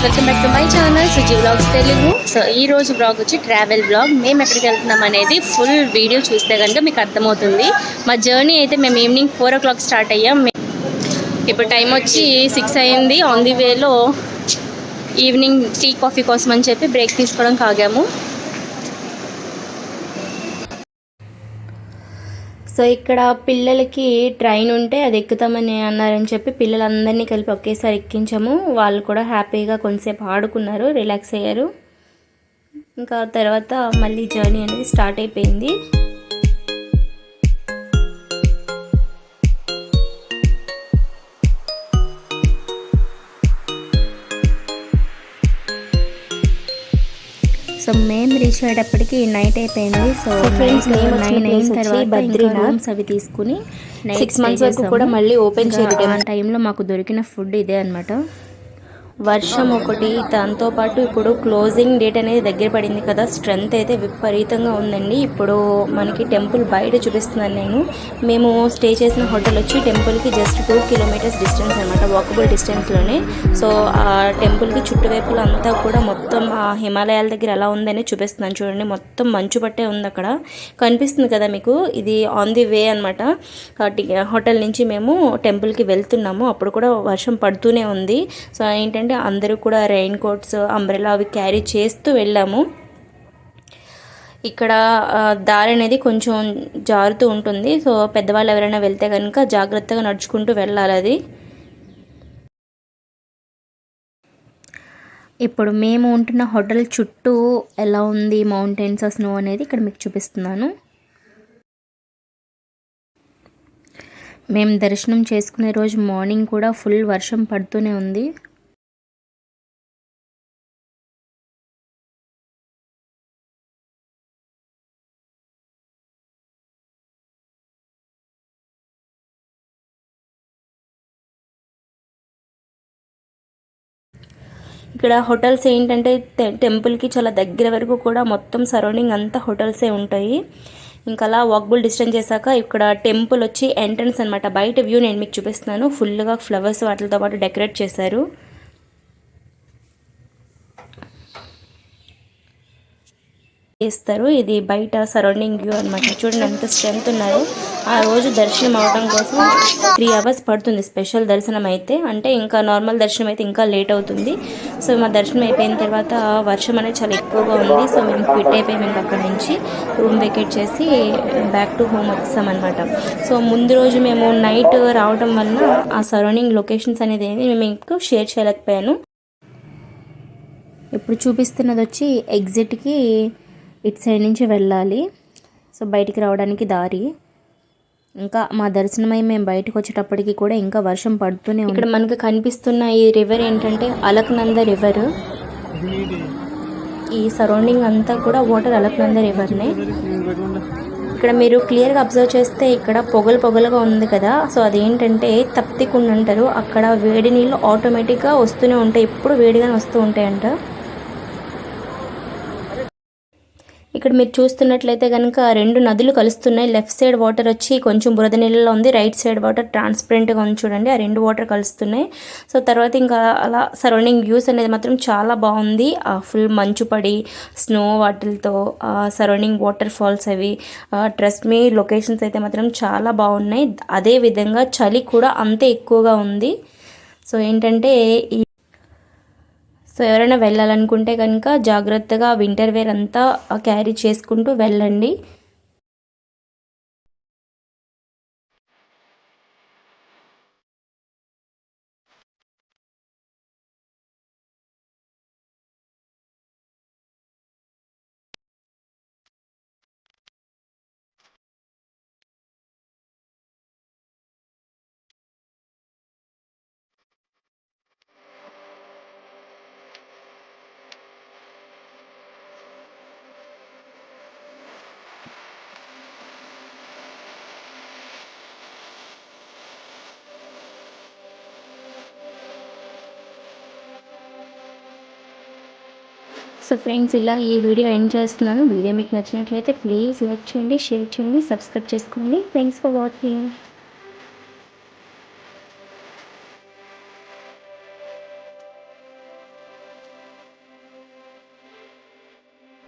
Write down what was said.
Welcome back to my channel Suji vlogs Telugu. So ఈ రోజు blog వచ్చి ట్రావెల్ బ్లాగ్. మేము ఎక్కడికి వెళ్తున్నాం అనేది ఫుల్ వీడియో చూస్తే కనుక మీకు అర్థమవుతుంది. మా జర్నీ అయితే మేము ఈవినింగ్ 4 o'clock స్టార్ట్ అయ్యాం. ఇప్పుడు టైం వచ్చి 6 అయింది. ఆన్ ది వేలో ఈవినింగ్ టీ కాఫీ కోసం అని చెప్పి బ్రేక్ తీసుకోవడానికి ఆగాము. సో ఇక్కడ పిల్లలకి ట్రైన్ ఉంటే అది ఎక్కుతామని అన్నారని చెప్పి పిల్లలందరినీ కలిపి ఒకేసారి ఎక్కించాము. వాళ్ళు కూడా హ్యాపీగా కొంతసేపు ఆడుకున్నారు, రిలాక్స్ అయ్యారు. ఇంకా తర్వాత మళ్ళీ జర్నీ అనేది స్టార్ట్ అయిపోయింది. సో మేము రీచ్ అయ్యేటప్పటికి నైట్ అయిపోయింది. సో ఫ్రెండ్స్ 9 అయిన తర్వాత బద్రీనాథ్ అవి తీసుకుని 6 months వరకు కూడా మళ్ళీ ఓపెన్ చేయడం. ఆ టైంలో మాకు దొరికిన ఫుడ్ ఇదే అనమాట. వర్షం ఒకటి, దాంతోపాటు ఇప్పుడు క్లోజింగ్ డేట్ అనేది దగ్గర పడింది కదా. స్ట్రెంత్ అయితే విపరీతంగా ఉందండి. ఇప్పుడు మనకి టెంపుల్ బయట చూపిస్తున్నాను నేను. మేము స్టే చేసిన హోటల్ వచ్చి టెంపుల్కి జస్ట్ 2 kilometers డిస్టెన్స్ అనమాట, వాకబుల్ డిస్టెన్స్లోనే. సో ఆ టెంపుల్కి చుట్టువైపులు అంతా కూడా మొత్తం ఆ హిమాలయాల దగ్గర ఎలా ఉందని చూపిస్తున్నాను చూడండి. మొత్తం మంచు పట్టే ఉంది అక్కడ, కనిపిస్తుంది కదా మీకు. ఇది ఆన్ ది వే అనమాట. హోటల్ నుంచి మేము టెంపుల్కి వెళ్తున్నాము. అప్పుడు కూడా వర్షం పడుతూనే ఉంది. సో ఏంటంటే అందరూ కూడా రెయిన్ కోట్స్, అంబ్రెలా అవి క్యారీ చేస్తూ వెళ్ళాము. ఇక్కడ దారి అనేది కొంచెం జారుతూ ఉంటుంది. సో పెద్దవాళ్ళు ఎవరైనా వెళ్తే కనుక జాగ్రత్తగా నడుచుకుంటూ వెళ్ళాలి. అది ఇప్పుడు మేము ఉంటున్న హోటల్ చుట్టూ ఎలా ఉంది మౌంటైన్స్, స్నో అనేది ఇక్కడ మీకు చూపిస్తున్నాను. మేము దర్శనం చేసుకునే రోజు మార్నింగ్ కూడా ఫుల్ వర్షం పడుతూనే ఉంది. ఇక్కడ హోటల్స్ ఏంటంటే టెంపుల్కి చాలా దగ్గర వరకు కూడా మొత్తం సరౌండింగ్ అంతా హోటల్సే ఉంటాయి. ఇంకా అలా వాకబుల్ డిస్టెన్స్ చేశాక ఇక్కడ టెంపుల్ వచ్చి ఎంట్రన్స్ అనమాట. బయట వ్యూ నేను మీకు చూపిస్తున్నాను. ఫుల్గా ఫ్లవర్స్ వాటితో పాటు డెకరేట్ చేశారు. చేస్తారు. ఇది బయట సరౌండింగ్ వ్యూ అనమాట. చూడండి ఎంత స్ట్రెంత్ ఉన్నారు. ఆ రోజు దర్శనం అవడం కోసం 3 hours పడుతుంది. స్పెషల్ దర్శనం అయితే, అంటే ఇంకా నార్మల్ దర్శనం అయితే ఇంకా లేట్ అవుతుంది. సో మా దర్శనం అయిపోయిన తర్వాత వర్షం అనేది చాలా ఎక్కువగా ఉంది. సో మేము క్విట్ అయిపోయాము. ఇంకా అక్కడి నుంచి రూమ్ వెకేట్ చేసి బ్యాక్ టు హోమ్ వచ్చామన్నమాట. సో ముందు రోజు మేము నైట్ రావడం వల్ల ఆ సరౌండింగ్ లొకేషన్స్ అనేది మేము మీకు షేర్ చేయలేకపోయాను. ఇప్పుడు చూపిస్తున్నది వచ్చి ఎగ్జిట్కి ఇటు సైడ్ నుంచి వెళ్ళాలి. సో బయటికి రావడానికి దారి. ఇంకా మా దర్శనమై మేము బయటకు వచ్చేటప్పటికి కూడా ఇంకా వర్షం పడుతూనే ఉంది. ఇక్కడ మనకు కనిపిస్తున్న ఈ రివర్ ఏంటంటే అలక్నంద రివర్. ఈ సరౌండింగ్ అంతా కూడా వాటర్ అలక్నంద రివర్నే. ఇక్కడ మీరు క్లియర్గా అబ్జర్వ్ చేస్తే ఇక్కడ పొగలుగా ఉంది కదా. సో అదేంటంటే తప్తి కుండ అంటారు. అక్కడ వేడి నీళ్ళు ఆటోమేటిక్గా వస్తూనే ఉంటాయి, ఎప్పుడు వేడిగానే వస్తూ ఉంటాయంట. ఇక్కడ మీరు చూస్తున్నట్లయితే కనుక 2 నదులు కలుస్తున్నాయి. లెఫ్ట్ సైడ్ వాటర్ వచ్చి కొంచెం బురద నీళ్ళలో ఉంది, రైట్ సైడ్ వాటర్ ట్రాన్స్పరెంట్గా ఉంది చూడండి. ఆ 2 వాటర్ కలుస్తున్నాయి. సో తర్వాత ఇంకా అలా సరౌండింగ్ వ్యూస్ అనేది మాత్రం చాలా బాగుంది. ఫుల్ మంచు పడి స్నో వాటిలతో సరౌండింగ్ వాటర్ ఫాల్స్ అవి. ట్రస్ట్ మీ, లొకేషన్స్ అయితే మాత్రం చాలా బాగున్నాయి. అదేవిధంగా చలి కూడా అంతే ఎక్కువగా ఉంది. సో ఏంటంటే సో ఎవరైనా వెళ్ళాలనుకుంటే కనుక జాగ్రత్తగా వింటర్ వేర్ అంతా క్యారీ చేసుకుంటూ వెళ్ళండి. సో ఫ్రెండ్స్, ఇలా ఈ వీడియో ఎండ్ చేస్తున్నాను. వీడియో మీకు నచ్చినట్లయితే ప్లీజ్ లైక్ చేయండి, షేర్ చేయండి, సబ్స్క్రైబ్ చేసుకోండి. Thanks for watching.